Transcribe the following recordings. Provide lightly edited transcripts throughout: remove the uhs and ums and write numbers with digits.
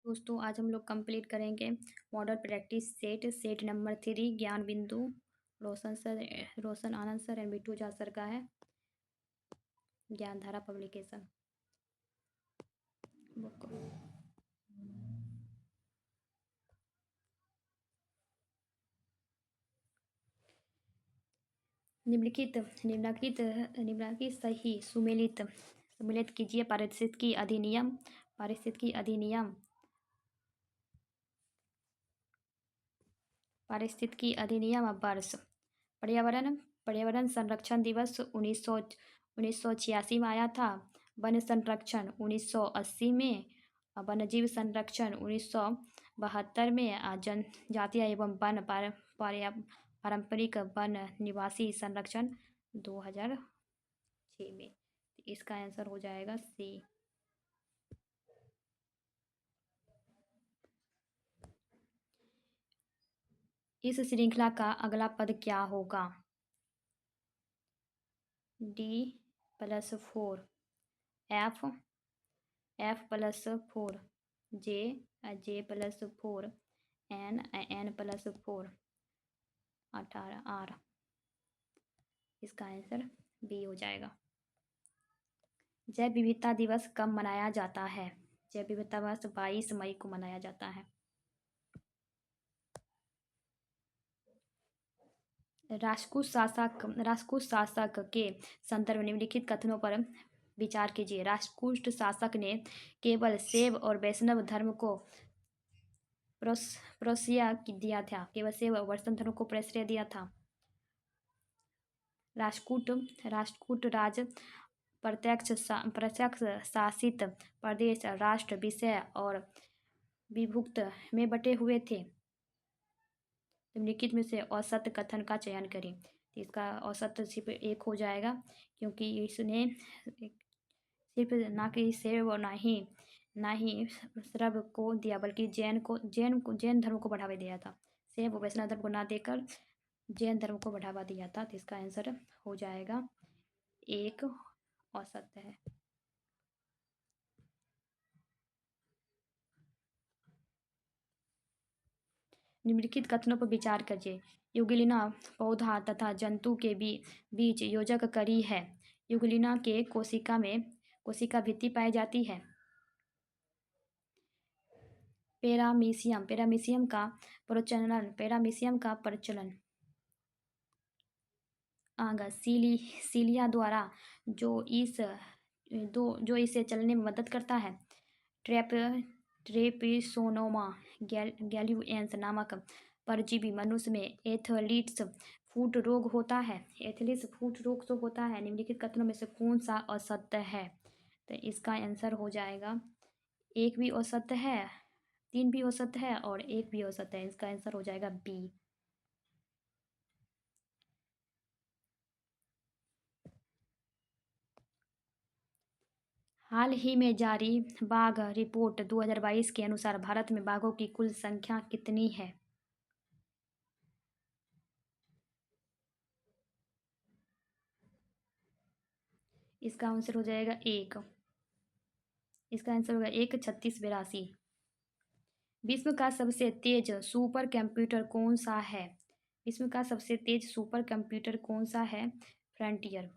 दोस्तों आज हम लोग कंप्लीट करेंगे मॉडल प्रैक्टिस सेट नंबर 3 ज्ञान बिंदु। Roshan Anand sir and Bittu Jha sir का है। Gyandhara publication book. निम्नलिखित निम्नलिखित निम्नलिखित सही सुमेलित सम्मिलित कीजिए पारिस्थितिकी अधिनियम वर्ष। पर्यावरण पर्यावरण संरक्षण दिवस 1986 में आया था। वन संरक्षण 1980 में, वन्यजीव संरक्षण 1972 में, जनजातीय एवं वन पारंपरिक वन निवासी संरक्षण 2006 में। इसका आंसर हो जाएगा सी। इस श्रृंखला का अगला पद क्या होगा? D+4, F+4, J+4, N+4, 18 R। इसका आंसर बी हो जाएगा। जैव विविधता दिवस कब मनाया जाता है? जैव विविधता दिवस 22 मई को मनाया जाता है। राष्ट्रकूट शासक के संदर्भ निम्नलिखित कथनों पर विचार कीजिए। राष्ट्रकूट शासक ने केवल शैव और वैष्णव धर्म को प्रश्रय दिया था। केवल शैव और वैष्णव धर्म को प्रश्रय दिया था। राष्ट्रकूट राज प्रत्यक्ष शासित प्रदेश, राष्ट्र, विषय और विभुक्त में बटे हुए थे। निम्नलिखित में से औसत कथन का चयन करें। तो इसका औसत सिर्फ एक हो जाएगा, क्योंकि इसने सिर्फ ना कि शैव और ना ही श्रव को दिया, बल्कि जैन धर्म को बढ़ावा दिया था। शैव वैष्णव धर्म को ना देकर जैन धर्म को बढ़ावा दिया था। तो इसका आंसर हो जाएगा एक औसत है। निम्नलिखित कथनों पर विचार कीजिए। यूग्लिना पौधा तथा जंतु के बीच योजक कड़ी है। यूग्लिना के कोशिका भित्ति पाई जाती है। पैरामीशियम का प्रचलन आगा सीलिया द्वारा जो इसे चलने में मदद करता है। ट्रेपिसोनोमा गैल्यूएंस नामक परजीवी मनुष्य में एथलीट्स फुट रोग होता है। निम्नलिखित कथनों में से कौन सा असत्य है? तो इसका आंसर हो जाएगा एक भी औसत है, 3 भी औसत है और एक भी औसत है। इसका आंसर हो जाएगा बी। हाल ही में जारी बाघ रिपोर्ट 2022 के अनुसार भारत में बाघों की कुल संख्या कितनी है? इसका आंसर हो जाएगा एक। इसका आंसर होगा 1,3682। विश्व का सबसे तेज सुपर कंप्यूटर कौन सा है? विश्व का सबसे तेज सुपर कंप्यूटर कौन सा है? फ्रंटियर।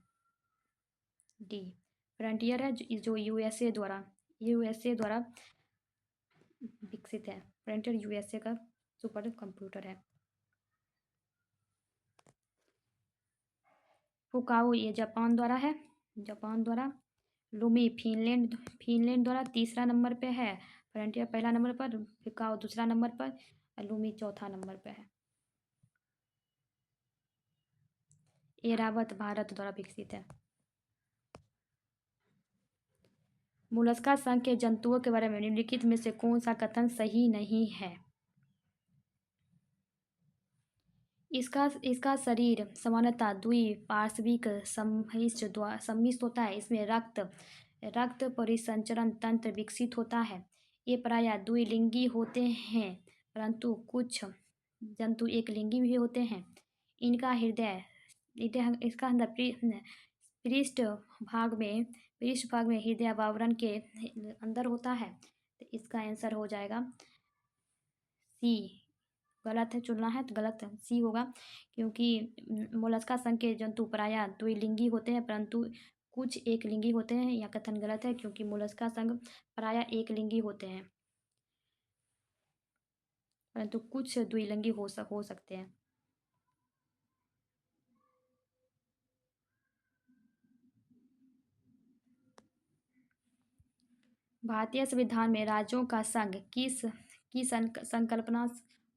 डी फ्रंटियर है, जो यूएसए द्वारा विकसित है। फ्रंटियर यूएसए का सुपर कंप्यूटर है। फुकाओ ये जापान द्वारा। लुमी फिनलैंड द्वारा तीसरा नंबर पे है। फ्रंटियर पहला नंबर पर, फुकाओ दूसरा नंबर पर, लुमी चौथा नंबर पे है। एरावत भारत द्वारा विकसित है। मोलस्का संघ के जंतुओं के बारे में निम्नलिखित में से कौन सा कथन सही नहीं है? इसका शरीर सामान्यतः द्विपार्श्विक सम्मिश्र होता है। इसमें रक्त परिसंचरण तंत्र विकसित होता है। ये प्रायः द्विलिंगी होते हैं, परंतु कुछ जंतु एक लिंगी भी होते हैं। इसका पृष्ठ भाग में हृदय आवरण के अंदर होता है। तो इसका आंसर हो जाएगा सी। गलत है, चुनना है तो गलत सी होगा, क्योंकि मोलस्का संघ के जंतु प्रायः द्विलिंगी होते हैं, परंतु कुछ एक लिंगी होते हैं। यह कथन गलत है, क्योंकि मोलस्का संघ प्रायः एक लिंगी होते हैं, परंतु कुछ द्विलिंगी हो सकते हैं। भारतीय संविधान में राज्यों का संघ किस की संकल्पना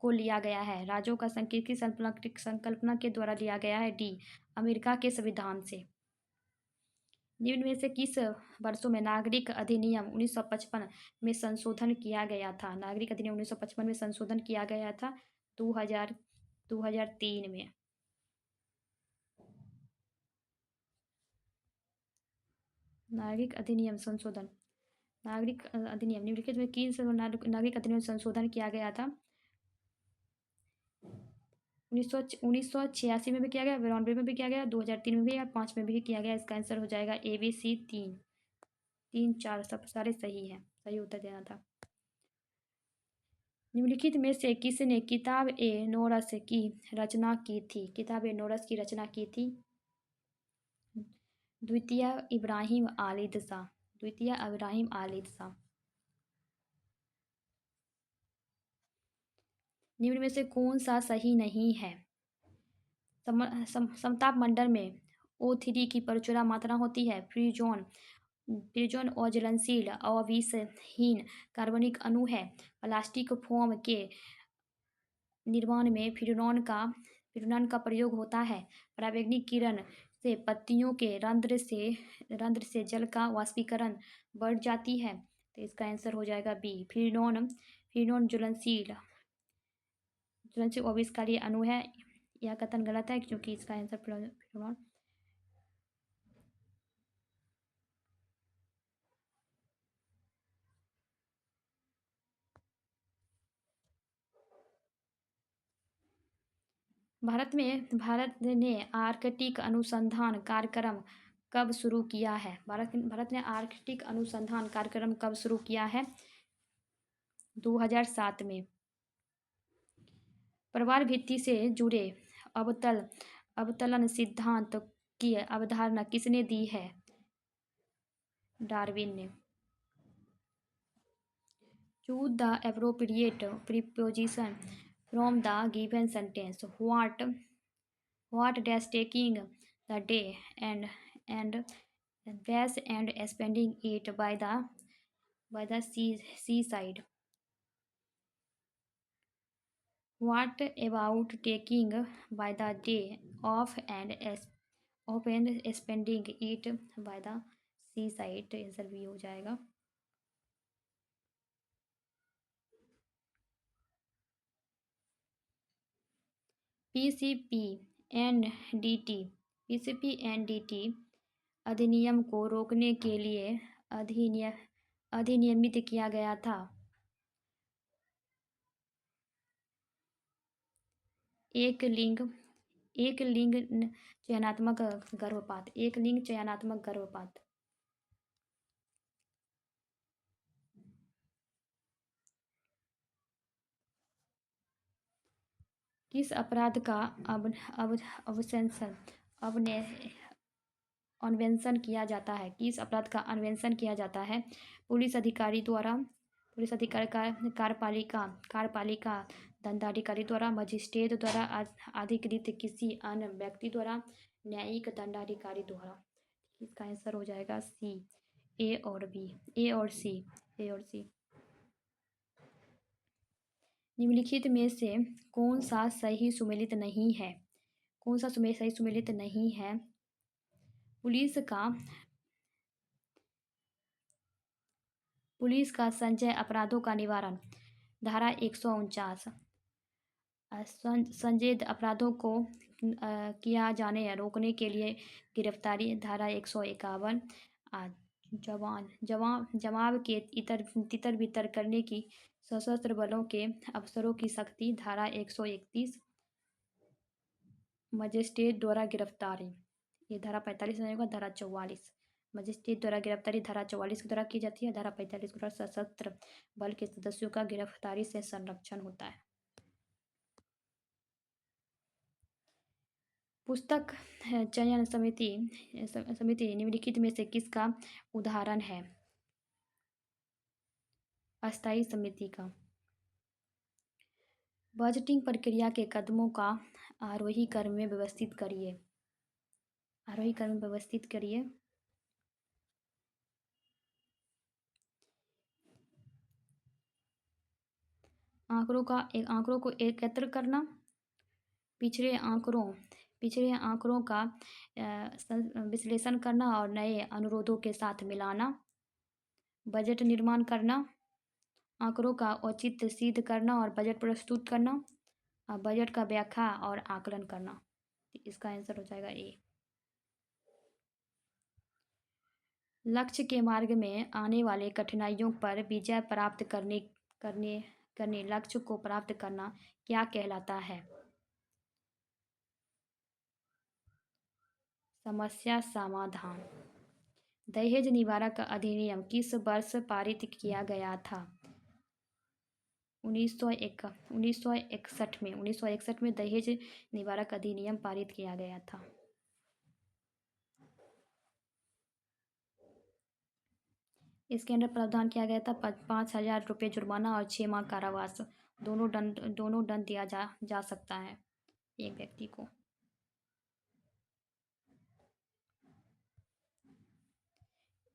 को लिया गया है? राज्यों का संघ किसकी संकल्पना के द्वारा लिया गया है? डी, अमेरिका के संविधान से। निम्न में से किस वर्षों में नागरिक अधिनियम 1955 में संशोधन किया गया था? नागरिक अधिनियम 1955 में संशोधन किया गया था 2003 में। नागरिक अधिनियम संशोधन, नागरिक अधिनियम निम्नलिखित में किस नागरिक अधिनियम संशोधन किया गया था? 1986 में भी किया गया, 92 में भी किया गया, 2003 में भी या 5 में भी किया गया। इसका आंसर हो जाएगा ए बी सी, 3 4 सब सारे सही है, सही उत्तर देना था। निम्नलिखित में से किसने किताब ए नोरस की रचना की थी? किताब ए नोरस की रचना की थी? द्वितीय इब्राहिम आलिद शाह, द्वितीय इब्राहिम आलिद शाह। निम्न में से कौन सा सही नहीं है? समताप मंडल में O3 की प्रचुर मात्रा होती है। फ्रीजोन अज्वलनशील अविषहीन कार्बनिक अणु है। प्लास्टिक फोम के निर्माण में फ्रेनॉन का प्रयोग होता है। पराबैंगनी किरण से पत्तियों के रंध्र से जल का वाष्पीकरण बढ़ जाती है। तो इसका आंसर हो जाएगा बी, फ्रेनॉन ज्वलनशील अविष्कारी अणु है। यह कथन गलत है, क्योंकि इसका आंसर फ्रेनॉन। भारत ने आर्कटिक अनुसंधान कार्यक्रम कब शुरू किया है? भारत ने आर्कटिक अनुसंधान कार्यक्रम कब शुरू किया है? 2007 में। प्रवाल भित्ति से जुड़े अवतलन सिद्धांत की अवधारणा किसने दी है? डार्विन ने। Choose the appropriate preposition from the given sentence. What does taking the day and bath and spending it by the seaside? What about taking by the day off and spending it by the seaside? Answer भी हो जाएगा। PCPNDT अधिनियम को रोकने के लिए अधिनियमित किया गया था। एक लिंग चयनात्मक गर्भपात। किस अपराध का अन्वेषण किया जाता है? किस अपराध का अन्वेषण किया जाता है? पुलिस अधिकारी कार्यपालिका दंडाधिकारी द्वारा, मजिस्ट्रेट द्वारा, अधिकृत किसी अन्य व्यक्ति द्वारा, न्यायिक दंडाधिकारी द्वारा। इसका आंसर हो जाएगा सी, ए और सी। निम्नलिखित में से कौन सा सही सुमेलित नहीं है? सही सुमेलित नहीं है? पुलिस का संचय अपराधों का निवारण, धारा 149। संदिग्ध अपराधों को किया जाने रोकने के लिए गिरफ्तारी, धारा 151। जवाब के तितर बितर करने की सशस्त्र बलों के अफसरों की सख्ती, धारा 131। मजिस्ट्रेट द्वारा गिरफ्तारी, ये धारा 45 होगा। धारा 44 मजिस्ट्रेट द्वारा गिरफ्तारी धारा 44 के द्वारा की जाती है। धारा 45 के द्वारा सशस्त्र बल के सदस्यों का गिरफ्तारी से संरक्षण होता है। पुस्तक चयन समिति निम्नलिखित में से किसका उदाहरण है? अस्थायी समिति का। बजटिंग प्रक्रिया के कदमों का आरोही क्रम में व्यवस्थित करिए। आरोही क्रम में व्यवस्थित करिए। आंकड़ों को एकत्र करना, पिछले आंकड़ों का विश्लेषण करना और नए अनुरोधों के साथ मिलाना, बजट निर्माण करना, आंकड़ों का औचित्य सिद्ध करना और बजट प्रस्तुत करना, बजट का व्याख्या और आकलन करना। इसका आंसर हो जाएगा ए। लक्ष्य के मार्ग में आने वाले कठिनाइयों पर विजय प्राप्त करने लक्ष्य को प्राप्त करना क्या कहलाता है? समस्या समाधान। दहेज निवारक अधिनियम किस वर्ष पारित किया गया था? 1961 में दहेज निवारक अधिनियम पारित किया गया था। इसके अंदर प्रावधान किया गया था 5,000 रुपये जुर्माना और 6 माह कारावास, दोनों दंड दिया जा सकता है एक व्यक्ति को।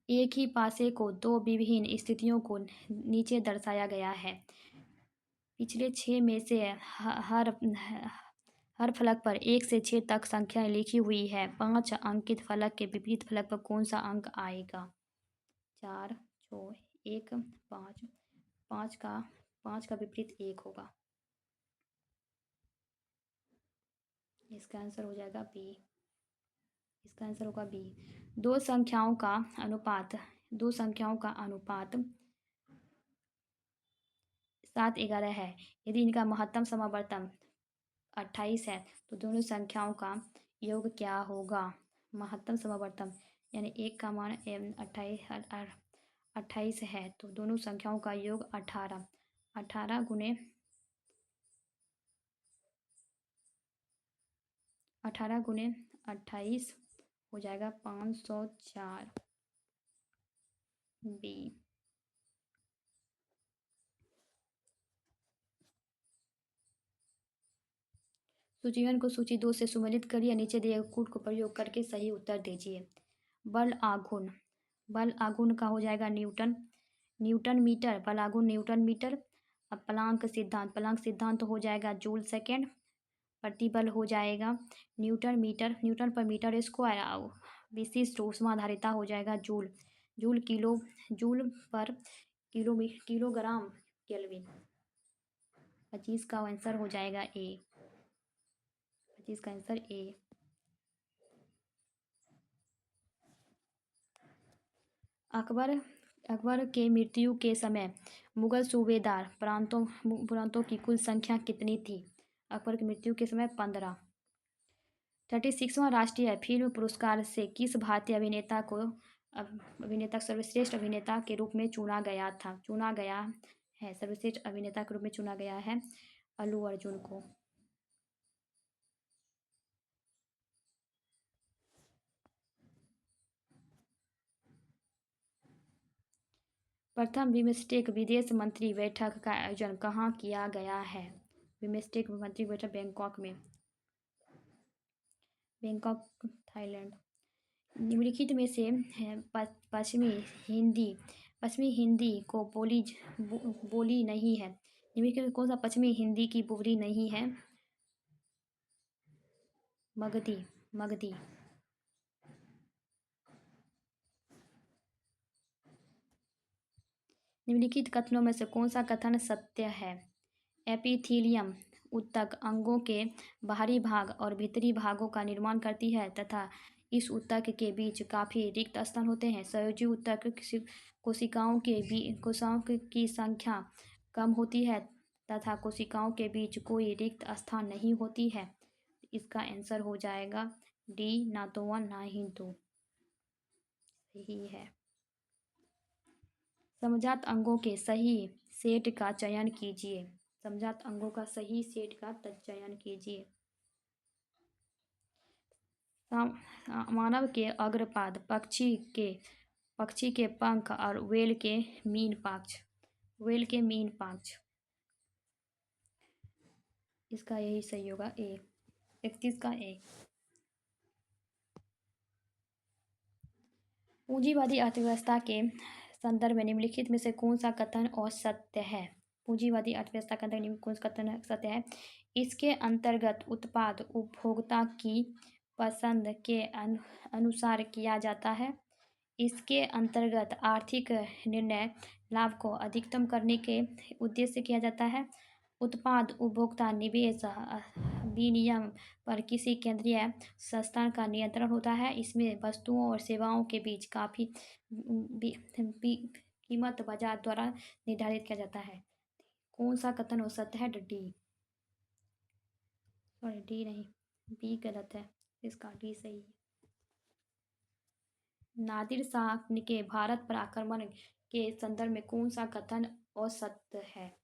एक ही पासे को दो विभिन्न स्थितियों को नीचे दर्शाया गया है। पिछले 6 में से हर फलक पर 1 से 6 तक संख्याएं लिखी हुई है। 5 अंकित फलक के विपरीत फलक पर कौन सा अंक आएगा? 4, 6, 1, 5। 5 का विपरीत 1 होगा। इसका आंसर हो जाएगा बी। इसका आंसर होगा बी। दो संख्याओं का अनुपात 7:11 है। यदि इनका महत्तम समावर्तन 28 है तो दोनों संख्याओं का योग क्या होगा? महत्तम समावर्तन यानी 1 का मान 28 है तो दोनों संख्याओं का योग 18 गुने 28 हो जाएगा 504 बी। सूचीवन को सूची 2 से सुमेलित करिए। नीचे दिए कूट को प्रयोग करके सही उत्तर दीजिए। बल आघूर्ण का हो जाएगा न्यूटन मीटर। बल आघूर्ण न्यूटन मीटर। अब प्लांक सिद्धांत हो जाएगा जूल सेकेंड। प्रतिबल हो जाएगा न्यूटन पर मीटर स्क्वायर। विशिष्ट ऊष्माधारिता हो जाएगा जूल पर किलोग्राम केल्विन। 25 का आंसर हो जाएगा ए। 25 का आंसर ए। अकबर के मृत्यु के समय मुगल सूबेदार प्रांतों की कुल संख्या कितनी थी? अकबर की मृत्यु के समय 15। 36वां राष्ट्रीय फिल्म पुरस्कार से किस भारतीय अभिनेता सर्वश्रेष्ठ अभिनेता के रूप में चुना गया है? सर्वश्रेष्ठ अभिनेता के रूप में चुना गया है अल्लू अर्जुन को। प्रथम बिम्स्टेक विदेश मंत्री बैठक का आयोजन कहाँ किया गया है? बिम्स्टेक मंत्री बैठक बैंकॉक थाईलैंड। निम्नलिखित में से पश्चिमी हिंदी को बोली नहीं है। निम्नलिखित में कौन सा पश्चिमी हिंदी की बोली नहीं है? मगधी। निम्नलिखित कथनों में से कौन सा कथन सत्य है? एपिथीलियम ऊतक अंगों के बाहरी भाग और भीतरी भागों का निर्माण करती है तथा इस ऊतक के बीच काफी रिक्त स्थान होते हैं। संयोजी ऊतक कोशिकाओं की संख्या कम होती है तथा कोशिकाओं के बीच कोई रिक्त स्थान नहीं होती है। इसका आंसर हो जाएगा डी, ना तो 1 ना ही 2। सही है। समजात अंगों के सही सेट का चयन कीजिए। समजात अंगों का सही सेट का चयन कीजिए। मानव के अग्रपाद, पक्षी के पंख और वेल के मीन पाँच। वेल के मीन पाँच, इसका यही सही होगा ए। 31 का ए। पूंजीवादी अर्थव्यवस्था के संदर्भ में निम्नलिखित में से कौन सा कथन असत्य है? पूंजीवादी अर्थव्यवस्था का अंदर कौन सा कथन सत्य है? इसके अंतर्गत उत्पाद उपभोक्ता की पसंद के अनुसार किया जाता है। इसके अंतर्गत आर्थिक निर्णय लाभ को अधिकतम करने के उद्देश्य से किया जाता है। उत्पाद उपभोक्ता निवेश विनियम पर किसी केंद्रीय संस्थान का नियंत्रण होता है। इसमें वस्तुओं और सेवाओं के बीच काफ़ी कीमत बाजार द्वारा निर्धारित किया जाता है। कौन सा कथन हो सकता है? डी। सॉरी, डी नहीं, बी गलत है, इसका डी सही है। नादिर शाह के भारत पर आक्रमण के संदर्भ में कौन सा कथन असत्य है?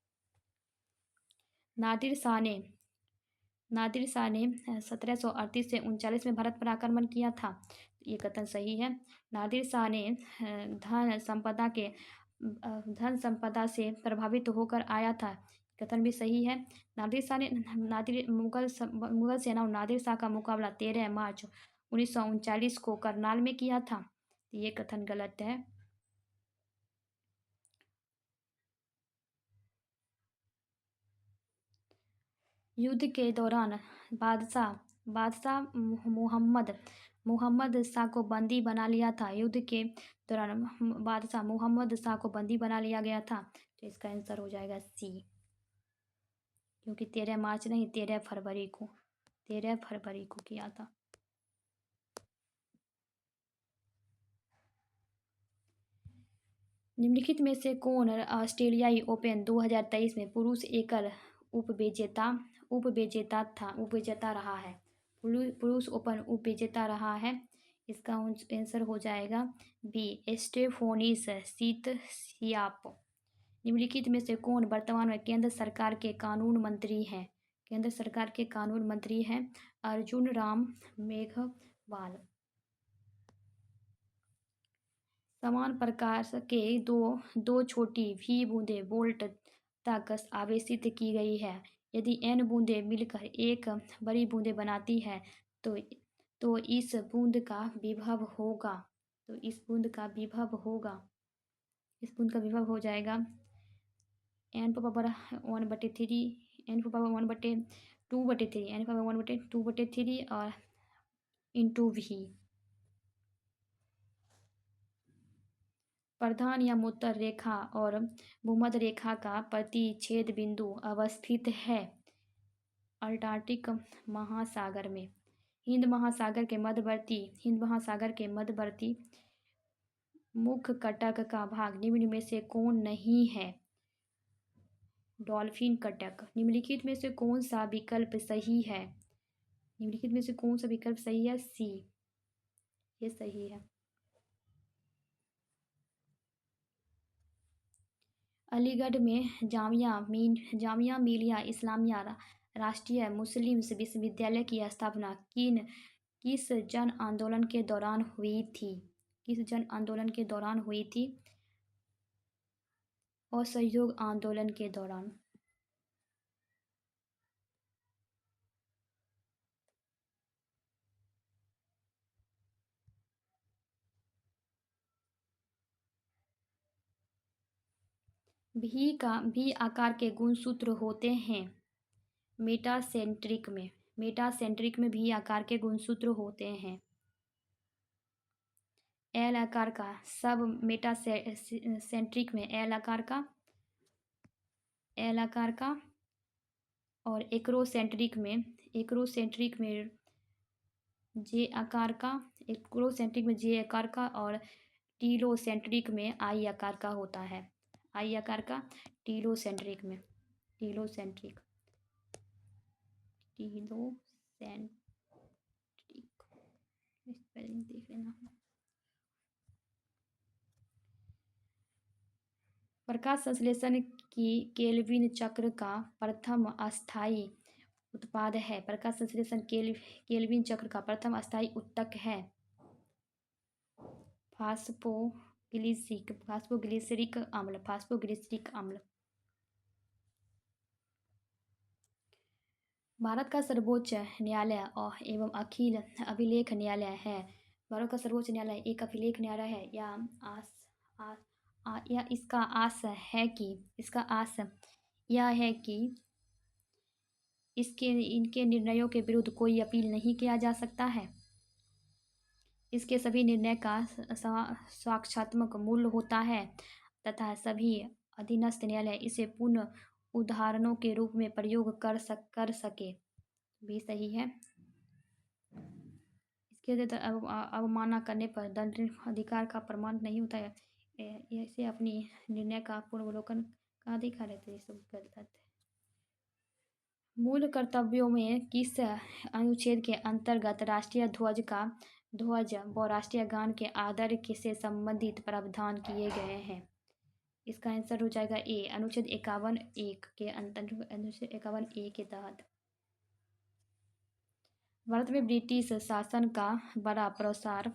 नादिर शाह ने 1738 से 39 में भारत पर आक्रमण किया था। ये कथन सही है। नादिर शाह ने धन संपदा से प्रभावित होकर आया था। कथन भी सही है। मुगल सेनाओं नादिर शाह का मुकाबला 13 मार्च 1939 को करनाल में किया था। ये कथन गलत है। युद्ध के दौरान बादशाह मुहम्मद शाह को बंदी बना लिया था। युद्ध के दौरान बादशाह मुहम्मद शाह को बंदी बना लिया गया था। तो इसका आंसर हो जाएगा सी, क्योंकि 13 मार्च नहीं, 13 फरवरी को किया था। निम्नलिखित में से कौन ऑस्ट्रेलियाई ओपन 2023 में पुरुष एकल उपविजेता रहा है? पुरुष ओपन उपविजेता रहा है। इसका आंसर हो जाएगा बी, स्टेफोनिस सियाप। निम्नलिखित में से कौन वर्तमान में केंद्र सरकार के कानून मंत्री हैं? केंद्र सरकार के कानून मंत्री हैं अर्जुन राम मेघवाल। समान प्रकाश के दो छोटी v बूंदें वोल्ट तक आवेशित की गई है। यदि n बूंदें मिलकर एक बड़ी बूंदें बनाती है तो इस बूंद का विभव हो जाएगा n⁻⁴ और इंटू v। प्रधान या उत्तर रेखा और भूमध्य रेखा का प्रतिच्छेद बिंदु अवस्थित है अंटार्कटिक महासागर में। हिंद महासागर के मध्यवर्ती मुख्य कटक का भाग निम्न में से कौन नहीं है? डॉल्फिन कटक। निम्नलिखित में से कौन सा विकल्प सही है? सी, ये सही है। अलीगढ़ में जामिया मिलिया इस्लामिया राष्ट्रीय मुस्लिम विश्वविद्यालय की स्थापना किस जन आंदोलन के दौरान हुई थी? असहयोग आंदोलन के दौरान। भी आकार के गुणसूत्र होते हैं मेटासेंट्रिक में भी आकार के गुणसूत्र होते हैं। एल आकार का सब मेटासेंट्रिक में एल आकार का और एक्रोसेंट्रिक में जे आकार का और टीलोसेंट्रिक में आई आकार का होता है। टीलोसेंट्रिक स्पेलिंग देख लेना। प्रकाश संश्लेषण की केल्विन चक्र का प्रथम अस्थायी उत्पाद है। प्रकाश संश्लेषण केल्विन चक्र का प्रथम अस्थायी ऊतक है फास्फोग्लिसरिक अम्ल। भारत का सर्वोच्च न्यायालय और एवं अखिल अभिलेख न्यायालय है। भारत का सर्वोच्च न्यायालय एक अभिलेख न्यायालय है। या इसका आस यह है कि इनके निर्णयों के विरुद्ध कोई अपील नहीं किया जा सकता है। इसके सभी निर्णय का साक्ष्यात्मक मूल्य होता है तथा सभी अधीनस्थ न्यायालय इसे पुनः उदाहरणों के रूप में प्रयोग कर सके भी सही है। इसके अवमानना करने पर दंड अधिकार का प्रमाण नहीं होता है। ऐसे अपनी निर्णय का पुनर्वलोकन का अधिकार है, तो ये सब गलत है। मूल कर्तव्यों में किस अनुच्छेद के अंतर्गत राष्ट्रीय ध्वज व राष्ट्रीय गान के आदर से संबंधित प्रावधान किए गए हैं? इसका आंसर हो जाएगा ए, अनुच्छेद 51(1) के अनुच्छेद 51(a) के तहत। भारत में ब्रिटिश शासन का बड़ा प्रसार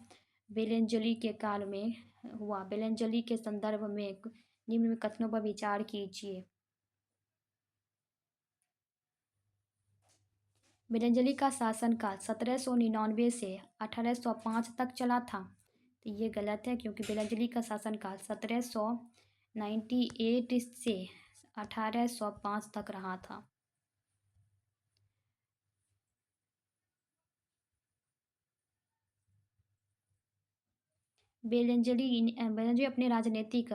बेलेंजली के काल में हुआ। बेलेंजली के संदर्भ में निम्न कथनों पर विचार कीजिए। बेलेंजली का शासनकाल 1799 से 1805 तक चला था। तो ये गलत है, क्योंकि बेलेंजली का शासनकाल 1798 से 1805 तक रहा था। बेलेंजली अपने राजनीतिक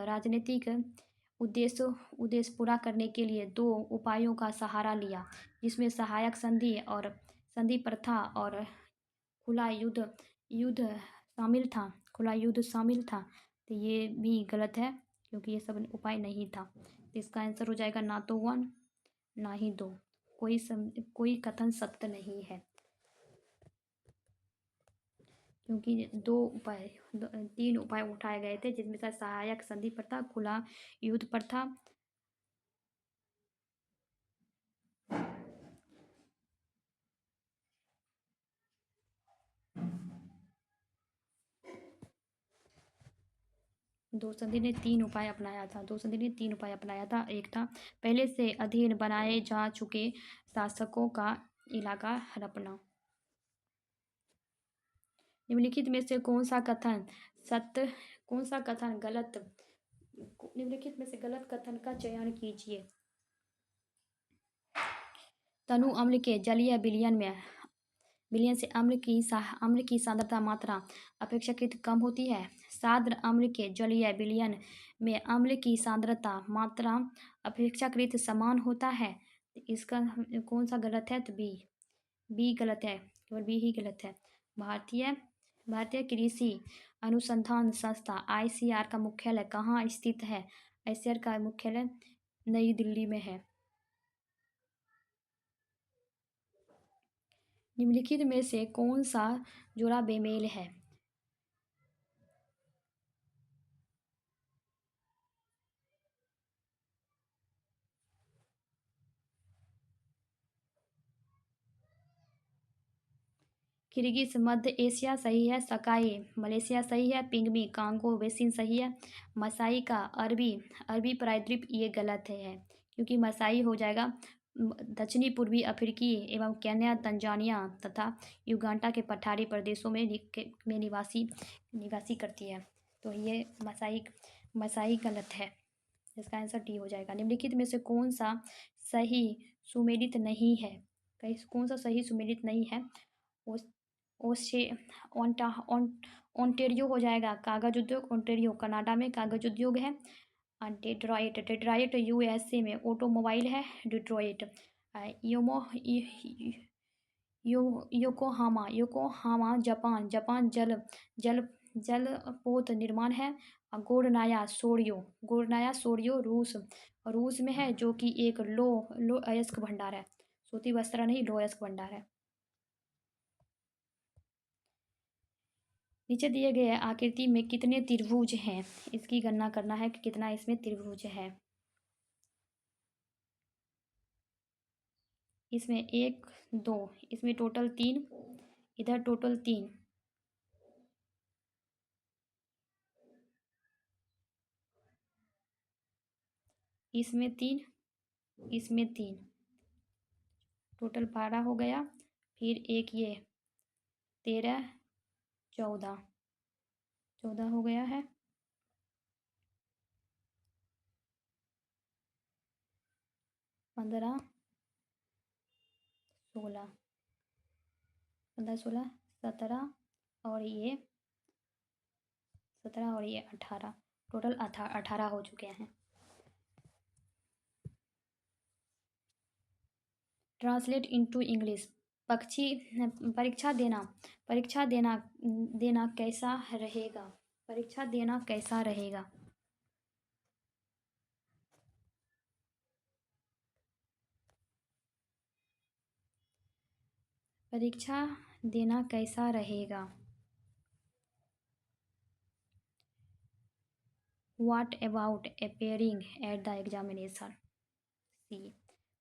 उद्देश्य पूरा करने के लिए 2 उपायों का सहारा लिया, जिसमें सहायक संधि और संधि प्रथा और खुला युद्ध शामिल था। तो ये भी गलत है, क्योंकि ये सब उपाय नहीं था। तो इसका आंसर हो जाएगा ना तो 1 ना ही 2। कोई कथन सत्य नहीं है, क्योंकि 3 उपाय उठाए गए थे, जिसमें से सहायक संधि प्रथा, खुला युद्ध प्रथा, दो संधि ने 3 उपाय अपनाया था। एक था पहले से अधीन बनाए जा चुके शासकों का इलाका हड़पना। निम्नलिखित में से कौन सा कथन गलत? निम्नलिखित में से गलत कथन का चयन कीजिए। तनु अम्ल के जलीय विलयन से अम्ल की सांद्रता मात्रा अपेक्षाकृत कम होती है। साद्र अम्ल के जलीय विलयन में अम्ल की सांद्रता मात्रा अपेक्षाकृत समान होता है। इसका कौन सा गलत है? तो बी गलत है, केवल बी ही गलत है। भारतीय कृषि अनुसंधान संस्था ICAR का मुख्यालय कहाँ स्थित है? ICAR का मुख्यालय नई दिल्ली में है। निम्नलिखित में से कौन सा जोड़ा बेमेल है? किर्गिज मध्य एशिया सही है। सकाई मलेशिया सही है। पिंगमी कांगो बेसिन सही है। मसाई का अरबी प्रायद्वीप ये गलत है, क्योंकि मसाई हो जाएगा दक्षिणी पूर्वी अफ्रीकी एवं केन्या, तंजानिया तथा युगांडा के पठारी प्रदेशों में निवासी करती है। तो ये मसाई गलत है। इसका आंसर डी हो जाएगा। निम्नलिखित में से कौन सा सही सुमेलित नहीं है? कौन सा सही सुमेलित नहीं है? ओंटेरियो हो जाएगा कागज उद्योग। ओंटेरियो कनाडा में कागज उद्योग है। डेट्रॉइट USA में ऑटोमोबाइल है। डिट्रॉइट योकोहामा जापान जलपोत निर्माण है। गोरनाया सोरियो रूस में है, जो कि एक लो अयस्क भंडार है। सूती वस्त्र नहीं, लो अयस्क भंडार है। नीचे दिए गए आकृति में कितने त्रिभुज हैं, इसकी गणना करना है कि कितना इसमें त्रिभुज है। इसमें 1 2, इसमें टोटल 3, इधर टोटल 3, इसमें 3, इसमें 3, टोटल 12 हो गया। फिर एक ये 13 14, 14 हो गया है। 15 16, 15 16 17, और ये 17 और ये 18, टोटल 18 हो चुके हैं। Translate into English. पक्षी परीक्षा देना, परीक्षा देना देना कैसा रहेगा, परीक्षा देना कैसा रहेगा। परीक्षा देना कैसा रहेगा। What about appearing at the examination? सी।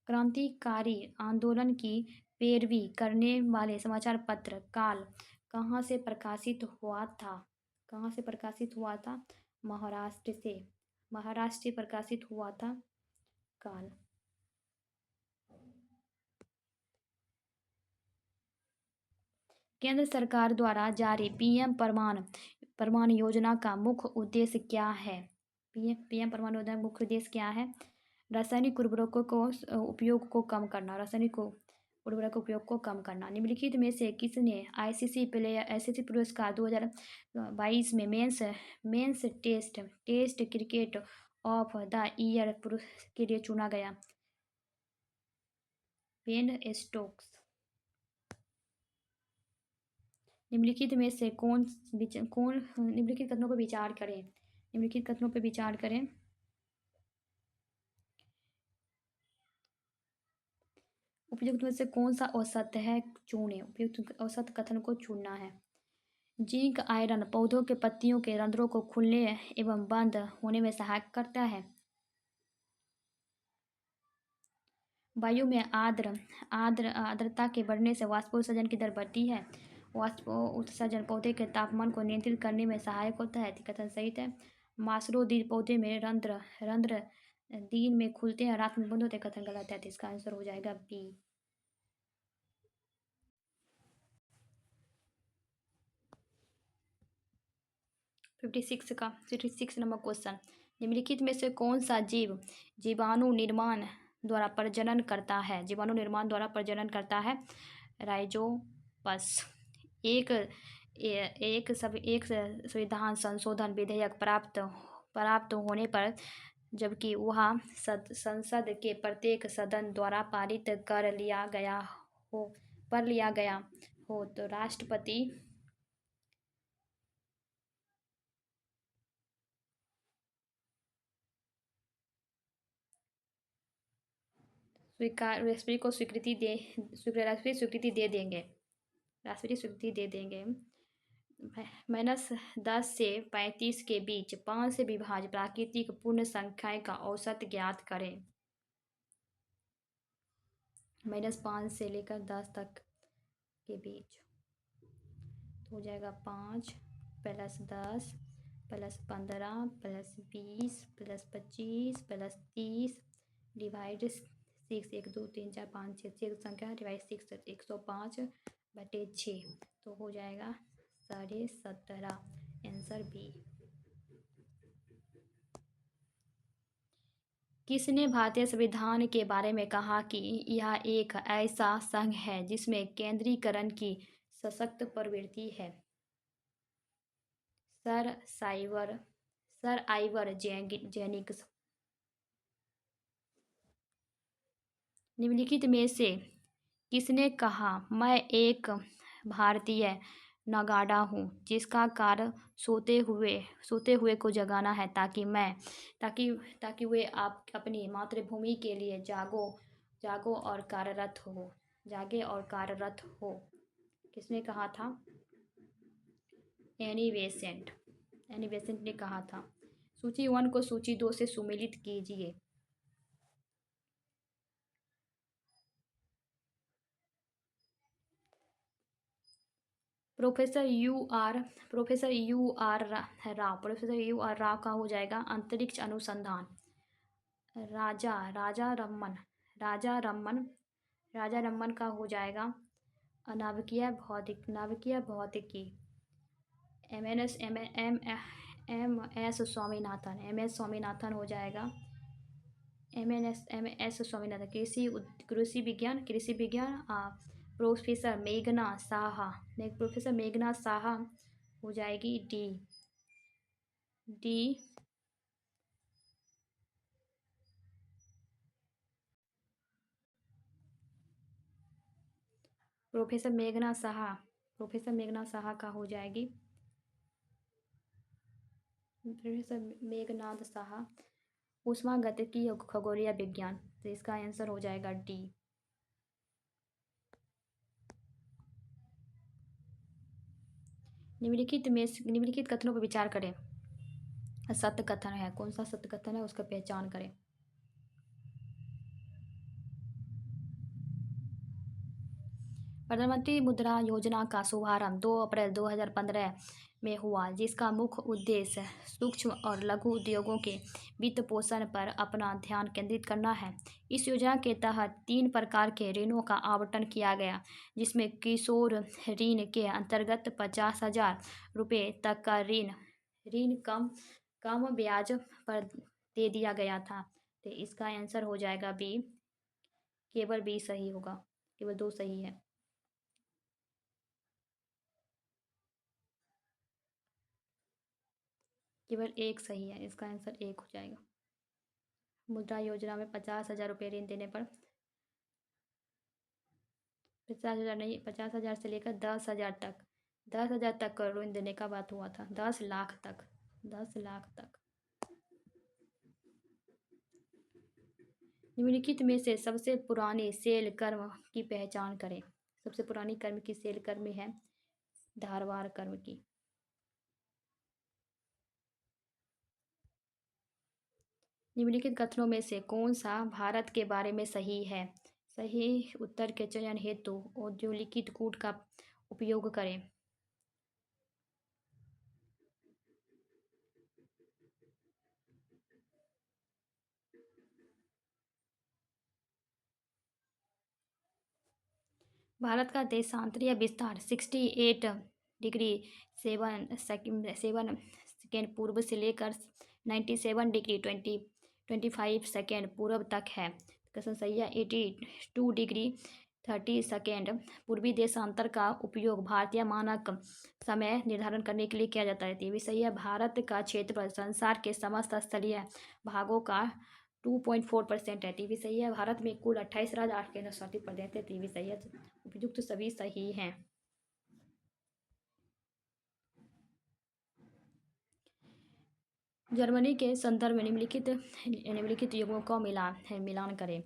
क्रांतिकारी आंदोलन की पैरवी करने वाले समाचार पत्र काल कहाँ से प्रकाशित हुआ था, कहाँ से प्रकाशित हुआ था। महाराष्ट्र से, महाराष्ट्र से प्रकाशित हुआ था काल। केंद्र सरकार द्वारा जारी पीएम परमान योजना का मुख्य उद्देश्य क्या है। पीएम परमान योजना का मुख्य उद्देश्य क्या है। रासायनिक उर्वरकों को उपयोग को कम करना, रासायनिक उर्वरक उपयोग को कम करना। निम्नलिखित में से किसने आईसीसी पुरस्कार 2022 में men's test cricket of the year के लिए चुना गया। Ben Stokes. निम्नलिखित में से कौन निम्नलिखित कथनों पर विचार करें, निम्नलिखित कथनों पर विचार करें। उपयुक्त में से कौन सा औसत है, चुनें। उपयुक्त औसत कथन को चुनना है। जिंक आयरन पौधों के पत्तियों के रंध्रों को खुलने एवं बंद होने में सहायक करता है। वायु में आर्द्रता के बढ़ने से वाष्पोत्सर्जन की दर बढ़ती है। वाष्पोत्सर्जन पौधे के तापमान को नियंत्रित करने में सहायक होता है। कथन सही है। मासरोदीर पौधे में रंध्र दिन में खुलते हैं, रात में बंद होते हैं। कथन गलत है, तो इसका आंसर हो जाएगा बी। 56 number question. निम्नलिखित में से कौन सा जीव जीवाणु निर्माण द्वारा प्रजनन करता है, जीवाणु निर्माण द्वारा प्रजनन करता है। राइजोपस। एक संविधान संशोधन विधेयक प्राप्त होने पर, जबकि वह संसद के प्रत्येक सदन द्वारा पारित कर लिया गया हो तो राष्ट्रपति राष्ट्रपति को राष्ट्रपति स्वीकृति दे देंगे, राष्ट्रपति स्वीकृति दे देंगे। -10 से 35 के बीच 5 से विभाज्य प्राकृतिक पूर्ण संख्याएं का औसत ज्ञात करें। -5 से लेकर 10 तक के बीच तो हो जाएगा 5 + 10 + 15 + 20 + 25 + 30 डिवाइड 6, 1 2 3 4 5 6 संख्या डिवाइड 6 105/6 तो हो जाएगा 17.5। Answer B. किसने भारतीय संविधान के बारे में कहा कि यह एक ऐसा संघ है जिसमें केंद्रीकरण की सशक्त प्रवृत्ति है। Sir Ivor Jennings. निम्नलिखित में से किसने कहा मैं एक भारतीय नगाड़ा हूँ जिसका कार्य सोते हुए को जगाना है ताकि वे आप अपनी मातृभूमि के लिए जागो और कार्यरत हो। किसने कहा था। एनी बेसेंट, एनी बेसेंट ने कहा था। सूची 1 को सूची 2 से सुमेलित कीजिए। Professor U R professor U R Rao professor U R Rao का हो जाएगा अंतरिक्ष अनुसंधान। राजा रमन राजा रमन राजा रमन का हो जाएगा नाभिकीय भौतिकी। एम एस स्वामीनाथन हो जाएगा एम एस स्वामीनाथन कृषि विज्ञान। प्रोफेसर मेघना साहा हो जाएगी डी प्रोफेसर मेघना साहा का हो जाएगी प्रोफेसर मेघनाथ साहा ऊष्मागतिकी और खगोलीय विज्ञान। तो इसका आंसर हो जाएगा डी। निम्नलिखित कथनों पर विचार करें। सत्य कथन है, कौन सा सत्य कथन है उसका पहचान करें। प्रधानमंत्री मुद्रा योजना का शुभारंभ 2 अप्रैल 2015 में हुआ, जिसका मुख्य उद्देश्य सूक्ष्म और लघु उद्योगों के वित्त पोषण पर अपना ध्यान केंद्रित करना है। इस योजना के तहत 3 प्रकार के ऋणों का आवंटन किया गया, जिसमें किशोर ऋण के अंतर्गत 50,000 रुपये तक का ऋण कम ब्याज पर दे दिया गया था। तो इसका आंसर हो जाएगा बी। केवल बी सही होगा, केवल 2 सही है। केवल 1 सही है, इसका आंसर 1 हो जाएगा। मुद्रा योजना में 50,000 रुपये ऋण देने पर 50,000 नहीं, 50,000 से लेकर 10,000 तक का ऋण देने का बात हुआ था। 10 लाख तक 10 लाख तक। निम्नलिखित में से सबसे पुरानी सेल कर्म की पहचान करें। सबसे पुरानी कर्म की सेल कर्म है धारवाड़ कर्म की। निम्नलिखित कथनों में से कौन सा भारत के बारे में सही है। सही उत्तर के चयन हेतु औद्योलिखित कूट का उपयोग करें। भारत का देशांतरीय विस्तार 68 डिग्री 7 सेकेंड पूर्व से लेकर 97 डिग्री 25 सेकेंड पूर्व तक है। क्वेश्चन सही है। 82 डिग्री 30 सेकेंड पूर्वी देशांतर का उपयोग भारतीय मानक समय निर्धारण करने के लिए किया जाता है। ये भी सही है। भारत का क्षेत्रफल संसार के समस्त स्थलीय भागों का 2.4% है। ये भी सही है। भारत में कुल 28 राज्य 8 केंद्र शासित प्रदेश है। ये भी सही है। उपयुक्त सभी सही हैं। जर्मनी के संदर्भ में निम्नलिखित युगों का मिलान करें।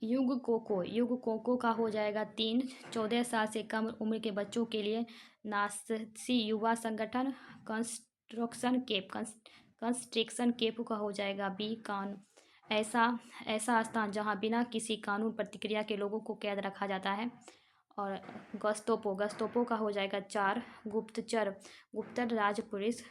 युग कोको का हो जाएगा 3। 14 साल से कम उम्र के बच्चों के लिए नासी युवा संगठन। कंस्ट्रक्शन केप का हो जाएगा बी। ऐसा स्थान जहां बिना किसी कानून प्रतिक्रिया के लोगों को कैद रखा जाता है। और गस्तोपो का हो जाएगा 4। गुप्तचर राज पुलिस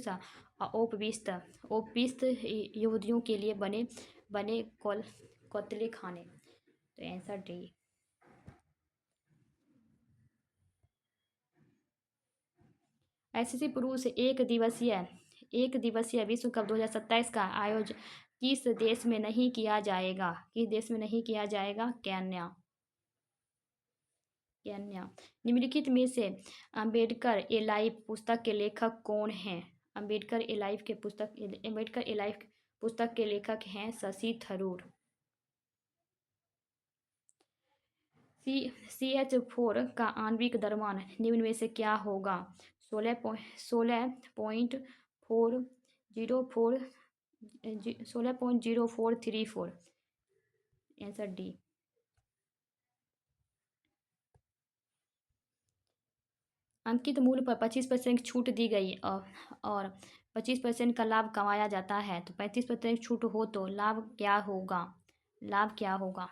और ओपविस्त यहूदियों के लिए बने कोतले खाने। तो आंसर डी। आईसीसी पुरुष एक दिवसीय विश्व कप 2027 का आयोजन किस देश में नहीं किया जाएगा। केन्या। निम्नलिखित में से अम्बेडकर ए लाइफ पुस्तक के लेखक कौन हैं। अम्बेडकर ए लाइफ पुस्तक के लेखक हैं शशि थरूर। CH4 का आणविक द्रव्यमान निम्न में से क्या होगा। 16.0434। Answer D. अंकित मूल्य पर 25% छूट दी गई और 25% का लाभ कमाया जाता है, तो 35% छूट हो तो लाभ क्या होगा? लाभ क्या होगा?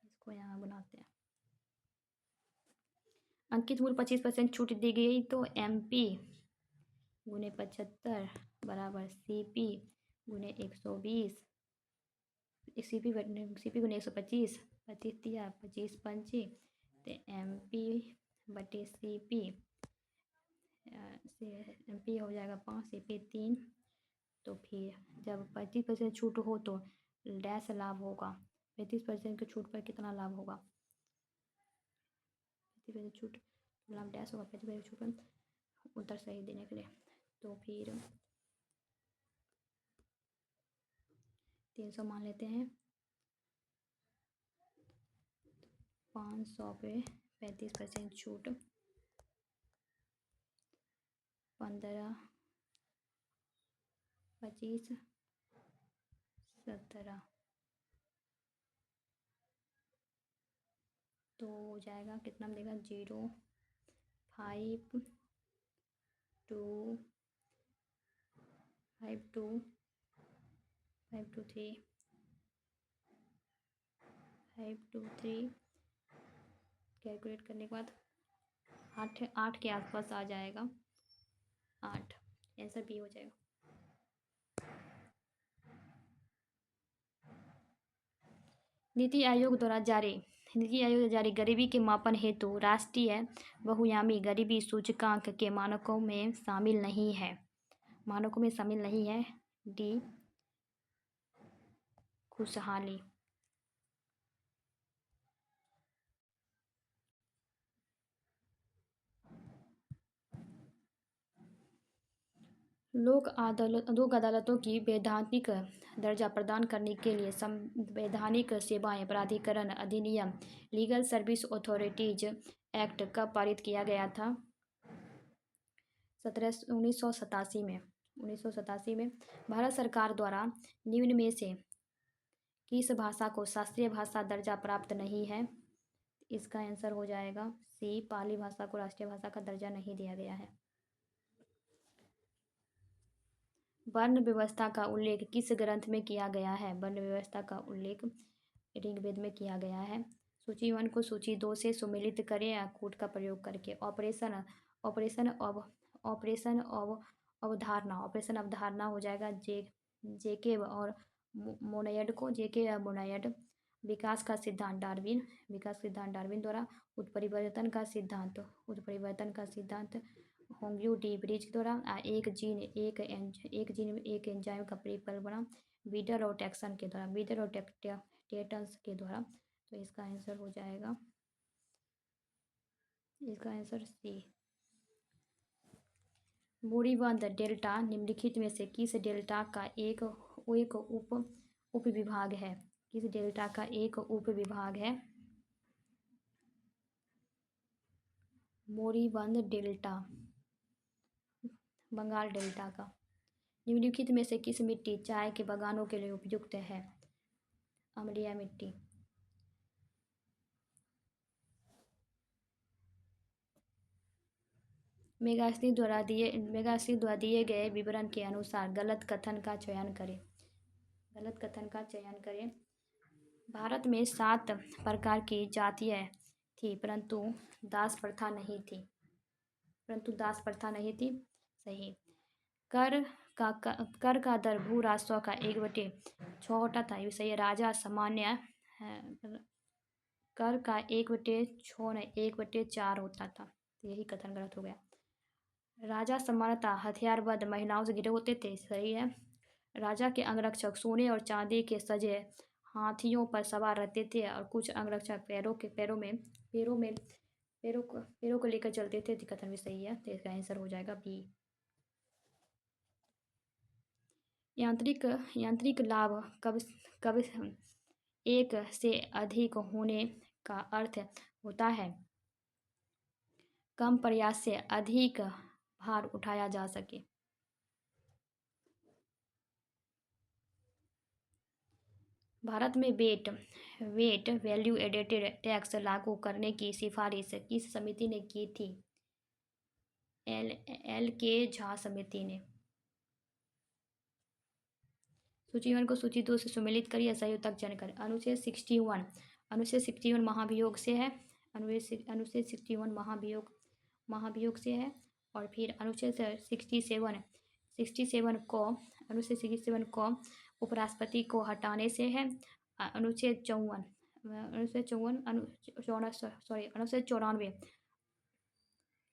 इसको यहाँ बनाते हैं। अंकित मूल्य 25% छूट दी गई तो MP गुने 75 बराबर CP गुने 120, CP गुने 125, 25 दिया 25 पंची तो MP बटे CP, MP हो जाएगा 5, CP 3। तो फिर जब 35% छूट हो तो डैश लाभ होगा। 35% के छूट पर कितना लाभ होगा? 35% छूट लाभ डैश होगा। 35% छूट पर उत्तर सही देने के लिए तो फिर 300 मान लेते हैं। 500 पे 35% छूट 15, 25, 17 तो हो जाएगा कितना देगा? 0, 5, 2, 5, 2, 5, 2, 3, 5, 2, 3 कैलकुलेट करने के बाद 8 के आसपास आ जाएगा। 8 आंसर बी हो जाएगा। नीति आयोग द्वारा जारी गरीबी के मापन हेतु राष्ट्रीय बहुआयामी गरीबी सूचकांक के मानकों में शामिल नहीं है। डी खुशहाली। लोक अदालतों की वैधानिक दर्जा प्रदान करने के लिए संवैधानिक सेवाएं प्राधिकरण अधिनियम लीगल सर्विस अथॉरिटीज एक्ट कब पारित किया गया था? 1987 में। 1987 में भारत सरकार द्वारा निम्न में से किस भाषा को शास्त्रीय भाषा दर्जा प्राप्त नहीं है? इसका आंसर हो जाएगा सी, पाली भाषा को राष्ट्रीय भाषा का दर्जा नहीं दिया गया है। वर्ण व्यवस्था का उल्लेख किस ग्रंथ में किया गया है? वर्ण व्यवस्था का उल्लेख ऋग्वेद में किया गया है। सूची 1 को सूची 2 से सुमेलित करें या कूट का प्रयोग करके। ऑपरेशन अवधारणा हो जाएगा जेके और मोनायड। विकास का सिद्धांत डार्विन द्वारा। उत्परिवर्तन का सिद्धांत होंग्यू डी ब्रिज द्वारा। एक जीन एक एंजाइम का परिकल्पना बीडर और टेटंस के द्वारा। तो इसका आंसर हो जाएगा, इसका आंसर सी। बोरीवंद डेल्टा निम्नलिखित में से किस डेल्टा का एक उप विभाग है? किस डेल्टा का एक उप विभाग है? बोरीवंद डेल्टा बंगाल डेल्टा का। निम्नलिखित में से किस मिट्टी चाय के बागानों के लिए उपयुक्त है? अम्लीय मिट्टी। मेगास्थित द्वारा दिए गए विवरण के अनुसार गलत कथन का चयन करें। भारत में 7 प्रकार की जातियाँ थी परंतु दास प्रथा नहीं थी। सही। कर का दर भू राजस्व का 1/6 होता था। ये सही है। राजा सामान्य कर का 1/6 नहीं 1/4 होता था। यही कथन गलत हो गया। राजा सामान्यतः हथियारबंद महिलाओं से घिरे होते थे। सही है। राजा के अंगरक्षक सोने और चांदी के सजे हाथियों पर सवार रहते थे और कुछ अंगरक्षक पैरों को लेकर चलते थे। कथन भी सही है। तो इसका आंसर हो जाएगा बी। यांत्रिक लाभ कब 1 से अधिक होने का अर्थ होता है? कम प्रयास से अधिक भार उठाया जा सके। भारत में वेट वैल्यू एडेड टैक्स लागू करने की सिफारिश किस समिति ने की थी? एल के झा समिति ने। सूची 1 को सूची 2 से सुमेलित करिए, सही उत्तर चयन करें। अनुच्छेद 61 महाभियोग से है। अनुच्छेद 61 महाभियोग से है। और फिर अनुच्छेद 67 को उपराष्ट्रपति को हटाने से है। अनुच्छेद 94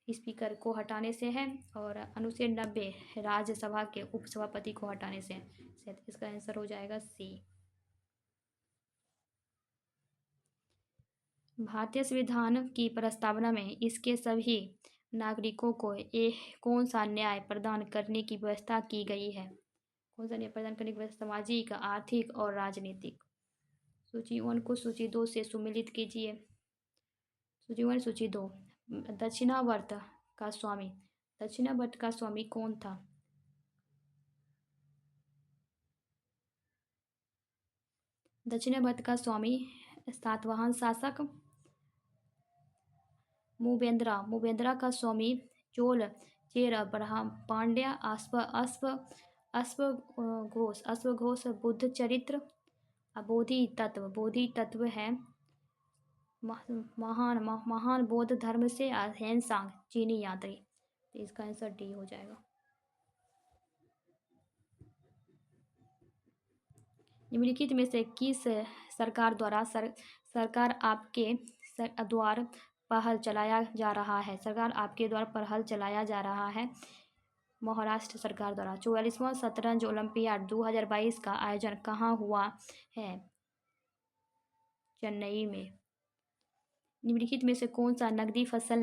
स्पीकर को हटाने से है। और अनुच्छेद 90 राज्यसभा के उपसभापति को हटाने से है। इसका आंसर हो जाएगा सी। भारतीय संविधान की प्रस्तावना में इसके सभी नागरिकों को कौन सा न्याय प्रदान करने की व्यवस्था की गई है? कौन सा न्याय प्रदान करने की व्यवस्था? सामाजिक, आर्थिक और राजनीतिक। सूची 1 को सूची 2 से सुमेलित कीजिए। सूची 1 सूची 2। दक्षिणावर्त का स्वामी कौन था? दक्षिणावर्त का स्वामी सातवाहन शासक मूवेंद्रा का स्वामी चोल चेर पांड्या अश्वघोष बुद्ध चरित्र बोधि तत्व है महान बौद्ध धर्म से हेनसांग चीनी यात्री। तो इसका आंसर डी हो जाएगा। निम्नलिखित में से किस सरकार द्वारा सरकार आपके द्वार पहल चलाया जा रहा है? सरकार आपके द्वार पहल चलाया जा रहा है महाराष्ट्र सरकार द्वारा। 44वां शतरंज ओलंपियाड 2022 का आयोजन कहाँ हुआ है? चेन्नई में। निम्नलिखित में से कौन सा नकदी फसल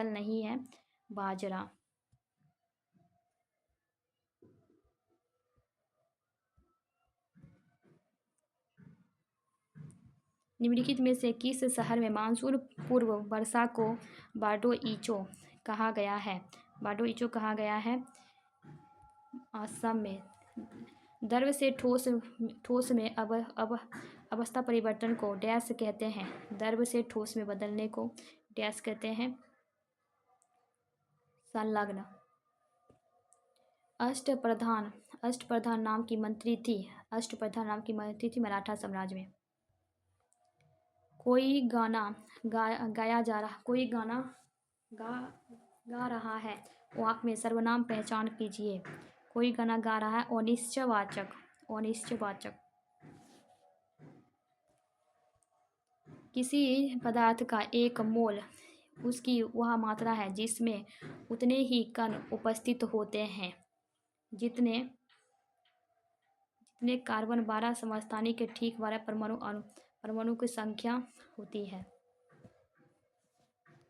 नहीं है? बाजरा। निम्नलिखित में से किस शहर में मानसून पूर्व वर्षा को बाडो ईचो कहा गया है? असम में। द्रव से ठोस में अवस्था परिवर्तन को डैश कहते हैं? द्रव से ठोस में बदलने को डैश कहते हैं? संलग्न। अष्टप्रधान नाम की मंत्री थी मराठा साम्राज्य में। कोई गाना गा रहा है, वाक्य में सर्वनाम पहचान कीजिए। कोई गाना गा रहा है, अनिश्चयवाचक। किसी पदार्थ का एक मोल उसकी वह मात्रा है जिसमें उतने ही कण उपस्थित होते हैं जितने कार्बन 12 समस्थानिक के ठीक 12 परमाणु की संख्या होती है।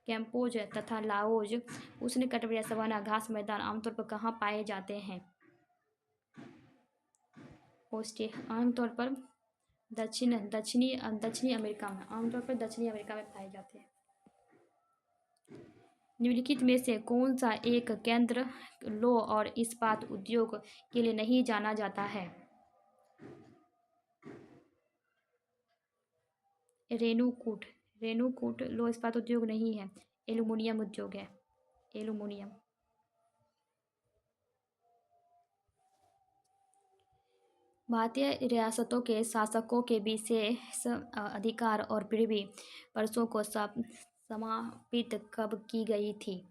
कैंपोज तथा लाओज उष्णकटिबंधीय सवाना घास मैदान आमतौर पर कहाँ पाए जाते हैं? आमतौर पर दक्षिणी अमेरिका में पाए जाते हैं। निम्नलिखित में से कौन सा एक केंद्र लौह और इस्पात उद्योग के लिए नहीं जाना जाता है? रेणुकूट लौह इस्पात उद्योग नहीं है, एल्युमिनियम उद्योग है। एल्युमिनियम। भारतीय रियासतों के शासकों के विशेष अधिकार और पृथ्वी परसों को समापित कब की गई थी?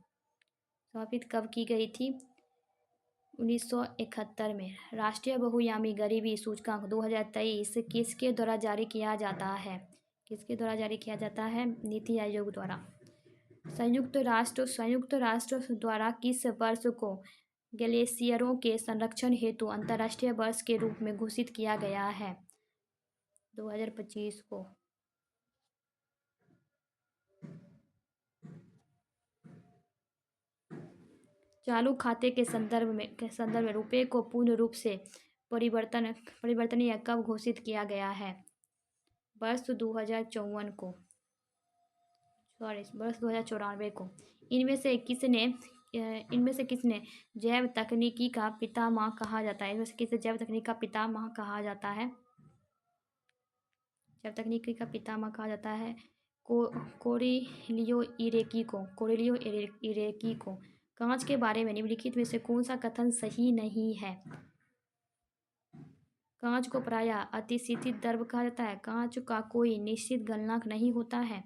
1971 में। राष्ट्रीय बहुआयामी गरीबी सूचकांक 2023 किसके द्वारा जारी किया जाता है? नीति आयोग द्वारा। संयुक्त राष्ट्र द्वारा किस वर्ष को ग्लेशियरों के संरक्षण हेतु अंतर्राष्ट्रीय वर्ष के रूप में घोषित किया गया है? 2025 को। चालू खाते के संदर्भ में रुपये को पूर्ण रूप से परिवर्तनीय कब घोषित किया गया है? वर्ष 2054 को। वर्ष 2094 को। इनमें से किसने इनमें से किसने जैव तकनीकी का पितामह कहा जाता है? इनमें से किसे जैव तकनीक का पितामह कहा जाता है? जैव तकनीकी का पितामह कहा जाता है को कोरिलियो इरेकी को। कांच के बारे में निम्नलिखित में से कौन सा कथन सही नहीं है? कांच को प्रायः अतिशीतित द्रव कहा जाता है। कांच का कोई निश्चित गलनांक नहीं होता है।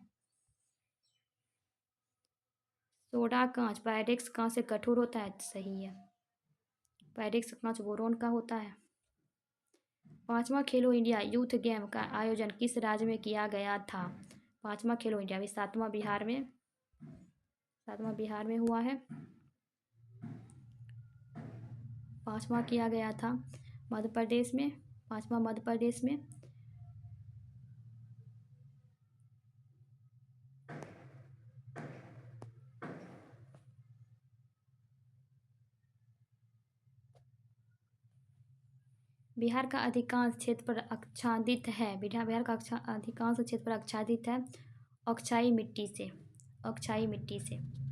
सोडा कांच पायरेक्स कांच से कठोर होता है। सही है। पायरेक्स कांच बोरोन का होता है। 5वां खेलो इंडिया यूथ गेम का आयोजन किस राज्य में किया गया था? 5वां खेलो इंडिया अभी 7वां बिहार में हुआ है। 5वां किया गया था मध्य प्रदेश में। 5वां मध्य प्रदेश में। बिहार का अधिकांश क्षेत्र आच्छादित है। बिहार का अधिकांश क्षेत्र आच्छादित है अक्षाई मिट्टी से।